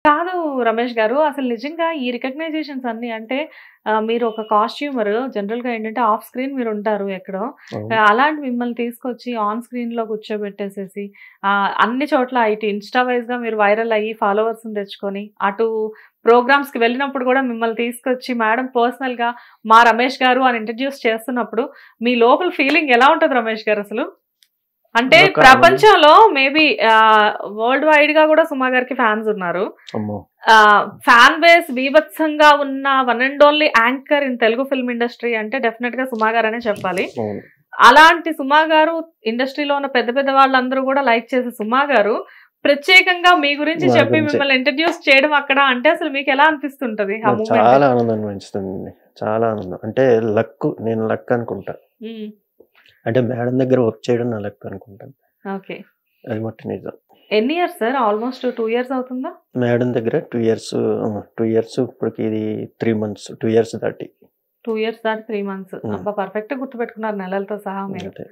కాదు రమేష్ గారు. అసలు నిజంగా ఈ రికగ్నైజేషన్స్ అన్నీ అంటే మీరు ఒక కాస్ట్యూమర్ జనరల్‌గా ఏంటంటే ఆఫ్ స్క్రీన్ మీరుంటారు ఎక్కడో. అవును. అలాంటి మిమ్మల్ని తీసుకొచ్చి ఆన్ స్క్రీన్‌లో కూర్చోబెట్టేసేసి అన్ని చోట్ల ఇటు ఇన్‌స్టా వైస్‌గా మీరు వైరల్ అయ్యి ఫాలోవర్స్‌ని తెచ్చుకొని, అటు ప్రోగ్రామ్స్‌కి వెళ్ళినప్పుడు కూడా మిమ్మల్ని తీసుకొచ్చి మేడం పర్సనల్‌గా మా రమేష్ గారు అని ఇంట్రొడ్యూస్ చేస్తున్నప్పుడు మీ లోపల ఫీలింగ్ ఎలా ఉంటది రమేష్ గారు అసలు? అంటే అదొక ఆనందం. ప్రపంచంలో మేబీ వరల్డ్ వైడ్‌గా గూడా సుమా గారికి ఫ్యాన్స్ ఉన్నారు. అమ్మో! ఫ్యాన్ బేస్ బీభత్సంగా ఉన్న one and only anchor in Telugu film industry అంటే డెఫినిట్‌గా సుమా గారనే చెప్పాలి. అవును. అలాంటి సుమా గారు ఇండస్ట్రీలో ఉన్న పెద్ద పెద్ద వాళ్ళందరూ గూడా లైక్ చేసే సుమా గారు ప్రత్యేకంగా మీ గురించి నా చెప్పి గురించే. మిమ్మల్ని ఇంట్రొడ్యూస్ చేయడం అక్కడ అంటే అసలు మీకెలా అనిపిస్తుంటది ఆ నాకు మూమెంట్? చాలా ఆనందాన్ని పెంచుతుందండి. చాలా ఆనందం. అంటే నేను లక్ అనుకుంటా. హ్మ్. అంటే మేడం దగ్గర వర్క్ చేయడం నా లక్ అనుకుంటాను. ఓకే. అది మట్టి నిజం. ఎన్ని ఇయర్స్ సార్? ఆల్‌మోస్ట్ 2 ఇయర్స్ అవుతుందా? మేడం దగ్గర 2 ఇయర్స్ 2 ఇయర్స్ ఇప్పటికి ఇది 3 మంత్స్ 2 ఇయర్స్ దాటి. 2 ఇయర్స్ దాటి 3 మంత్స్. హ్మ్. అబ్బా! పర్ఫెక్ట్‌గా గుర్తుపెట్టుకున్నారు నెలలతో సహా మీరు. అదే.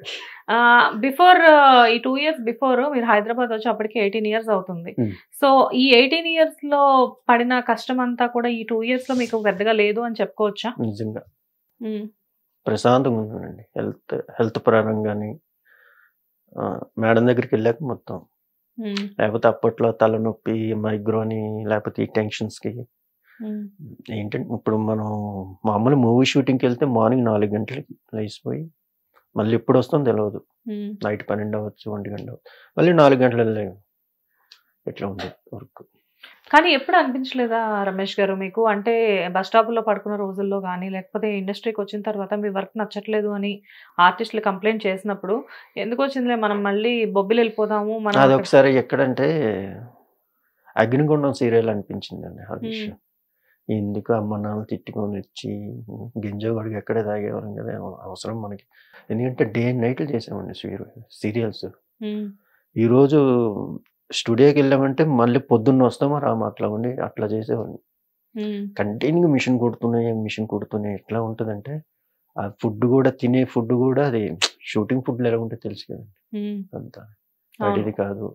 బిఫోర్ ఈ 2 ఇయర్స్ బిఫోర్ మీరు హైదరాబాద్ వచ్చి అప్పటికి 18 ఇయర్స్ అవుతుంది. హ్మ్. సో, ఈ 18 ఇయర్స్‌లో పడిన కష్టమంతా కూడా ఈ 2 ఇయర్స్‌లో మీకు పెద్దగా లేదు అని చెప్పుకోవచ్చా? నిజంగా. హ్మ్. ప్రశాంతంగా ఉన్నానండి. హెల్త్ పరంగా గాని మేడం దగ్గరికెళ్ళాక మొత్తం. హ్మ్. లేకపోతే అప్పట్లో తలనొప్పి, మైగ్రేని లేకపోతే ఈ టెన్షన్స్‌కి హ్మ్. ఏంటంటే ఇప్పుడు మనం మామూలు మూవీ షూటింగ్‌కెళ్తే మార్నింగ్ 4 గంటలకి లేసిపోయి, మళ్ళీ ఎప్పుడొస్తామో తెలవదు. హ్మ్. నైట్ 12 అవ్వచ్చు, 1 గంట అవ్వచ్చు. మళ్ళీ 4 గంటలల్లే ఇట్లా ఉండేది వర్క్. కానీ ఎప్పుడు అనిపించలేదా రమేష్ గారు మీకు? అంటే బస్ స్టాపుల్లో పడుకున్న రోజుల్లో గాని, లేకపోతే ఇండస్ట్రీకొచ్చిన తర్వాత మీ వర్క్ నచ్చట్లేదు అని ఆర్టిస్ట్‌లు కంప్లెయింట్ చేసినప్పుడు, ఎందుకొచ్చిందిలే మనం మళ్ళీ బొబ్బిలెళ్ళిపోదాము. మనం అక్కడ అదొకసారి ఎక్కడంటే 'అగ్నిగుండం' సీరియల్ అనిపించిందండి ఆ హ్మ్. విషయం. ఎందుకు అమ్మ నాన్న తిట్టుకొనొచ్చి గంజాయి ఎక్కడే తాగేవాళ్ళం కదా! అవసరం మనకి. ఎందుకంటే డే అండ్ నైట్లు చేసామండి సీరియల్స్. హ్మ్. ఈరోజు స్టూడియోకెళ్ళామంటే మళ్ళీ పొద్దున్న వస్తామా రామా అట్లా చేసేవాడిని. హ్మ్. కంటిన్యూగా మిషన్ కుడుతూనే ఎట్లా ఉంటదంటే, ఆ ఫుడ్ గూడా తినే ఫుడ్ గూడా అది షూటింగ్ ఫుడ్‌లు ఎలా ఉంటదో తెలుసు కదండీ! హ్మ్. అంతా. అవును. బయటది కాదు.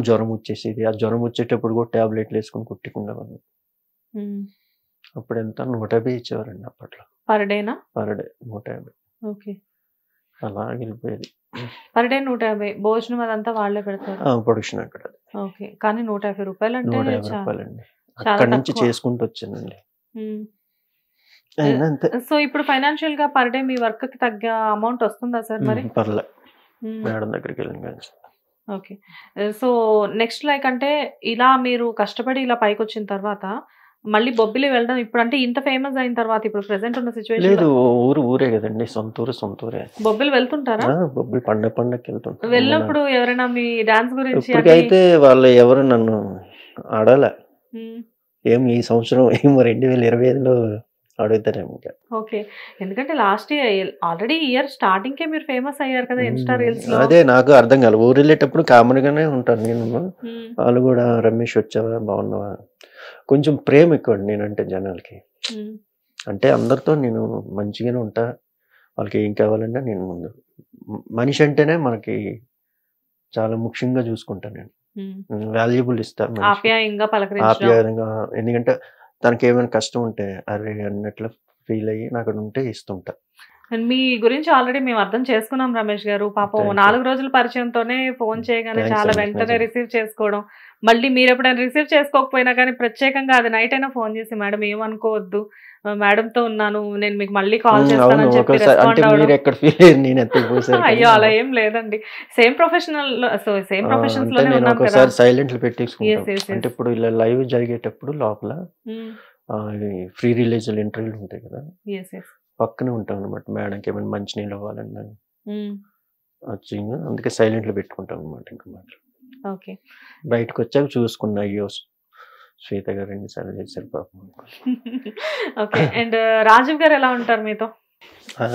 జ్వరం వచ్చేసేది. ఆ జ్వరం వచ్చేటప్పుడు గూడా టాబ్లెట్‌లేసుకొని కొట్టుకునేవాడిని. హ్మ్. అప్పుడెంత 150 ఇచ్చేవారండి అప్పట్లో. పర్ డేనా? Per day 150 okay. అలాగెళ్ళిపోయేది. పర్ డే 150 భోజనం అదంతా వాళ్ళే పెడతారు. ప్రొడక్షన్ అక్కడ. ఓకే. కానీ రూ. 150 రూ. అంటే 150 చాలా అక్కడి నుంచి తక్కువ. చేసుకుంటూ వచ్చానండి. హ్మ్. అయినా అంతే. సో, ఇప్పుడు ఫైనాన్షియల్‌గా పర్ డే మీ వర్క్‌కి తగ్గ అమౌంట్ వస్తుందా సార్ మరి? పర్లే. హ్మ్. మేడం దగ్గరికెళ్ళిన కాడ నుంచి. ఓకే. సో, నెక్స్ట్ లైక్ అంటే ఇలా మీరు కష్టపడి ఇలా పైకొచ్చిన తర్వాత మళ్ళీ బొబ్బిలి వెళ్ళడం ఇప్పుడంటే ఇంత ఫేమస్ అయిన తర్వాత ఇప్పుడు ప్రెజెంట్ ఉన్న సిట్యుయేషన్‌లో లేదు ఊరే గదండీ! సొంతూరే. బొబ్బిలి వెళ్తుంటారా? బొబ్బిలి పండగకెళ్తుంటాం. అమ్మ, నాన్న. వెళ్ళినప్పుడు ఎవరైనా మీ డాన్స్ గురించి అన్నీ ఇప్పటికైతే వాళ్ళు ఎవరు నన్ను అడగలే. హ్మ్. ఈ సంవత్సరం 2025లో అడుగుతారేమో ఇంక. ఓకే. ఎందుకంటే లాస్ట్ ఇయర్ ఆల్రెడీ ఇయర్ స్టార్టింగ్‌కే మీరు ఫేమస్ అయ్యారు కదా! ఇన్‌స్టా రీల్స్‌లో. అదే నాకు అర్థం కాలే. ఊరెళ్ళేటప్పుడు కామన్‌గానే ఉంటాను నేను. హ్మ్. వాళ్ళు గూడా "రమేష్ వచ్చావా? బాగున్నావా?" కొంచెం ప్రేమ ఎక్కువండి నేనంటే జనాలకి. హ్మ్. అంటే అందరితో నేను మంచిగానే ఉంటా. వాళ్ళకి ఏం కావాలన్నా నేను ముందు. మనిషి అంటేనే మనకి చాలా ముఖ్యంగా చూసుకుంటా నేను. హ్మ్. వాల్యుబుల్ ఇస్తా మనిషికి. ఆప్యాయంగా పలకరించడం. ఆప్యాయంగా ఎందుకంటే తనకేమైనా కష్టం ఉంటే అరే! అన్నట్లు ఫీల్ అయ్యి నాకడుంటే ఇస్తుంటా. అండ్ మీ గురించి ఆల్రెడీ మేము అర్థం చేసుకున్నాం రమేష్ గారు. పాపం థాంక్ యూ. 4 రోజుల పరిచయంతోనే ఫోను చేయగానే థాంక్స్ చాలా అండి. వెంటనే నిజంగా. రిసీవ్ చేసుకోవడం. మళ్ళీ మీరెప్పుడైనా రిసీవ్ చేసుకోకపోయినా కానీ ప్రత్యేకంగా అది నైట్ అయినా ఫోను చేసి మేడం ఏమనుకోవద్దు. మేడంతో ఉన్నాను. నేను మీకు మళ్ళీ కాల్ అవును. చేస్తానని చెప్పి ఒక్కోసారి అంటే రెస్పాండ్ అవ్వడం. మీరెక్కడ ఫీల్ అయ్యారు నేను ఎత్తకపోయేసరికి అని అయ్యో! అలా ఏం లేదండి. సేమ్ ప్రొఫెషనల్‌లో సేమ్ అంటే ప్రొఫెషన్స్‌లోనే నేను ఉన్నాం కదా! ఒక్కోసారి సైలెంట్‌లో పెట్టేసుకుంటాం. యెస్. యెస్. అంటే యెస్. ఇప్పుడు ఇలా లైవ్ జరిగేటప్పుడు లోపల హ్మ్. ఇవి ఫ్రీ రిలీజ్‌లు ఇంటర్వ్యూలు ఉంటాయి కదా! యెస్. యెస్. పక్కనే ఉంటామనమాట. మేడంకేమైనా మంచినీళ్ళు ఇవ్వాలన్నా హ్మ్. వచ్చి అందుకే సైలెంట్‌లో పెట్టుకుంటామనమాట ఇంక మాటలు. ఓకే. బయటకొచ్చాక చూసుకున్నా అయ్యో! శ్వేత గారు ఎన్ని సార్లు చేశారు పాపం. ఓకే. అండ్ రాజీవ్ గారు ఎలా ఉంటారు మీతో? ఆ!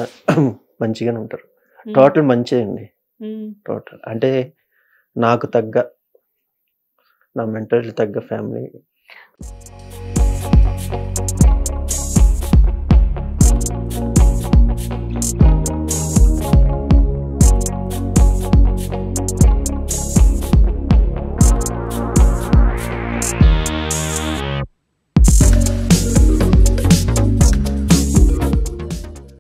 మంచిగానే ఉంటారు. హ్మ్. టోటల్ మంచే అండి. హ్మ్. టోటల్. అంటే నాకు తగ్గ నా మెంటాలిటీ తగ్గ ఫ్యామిలీ.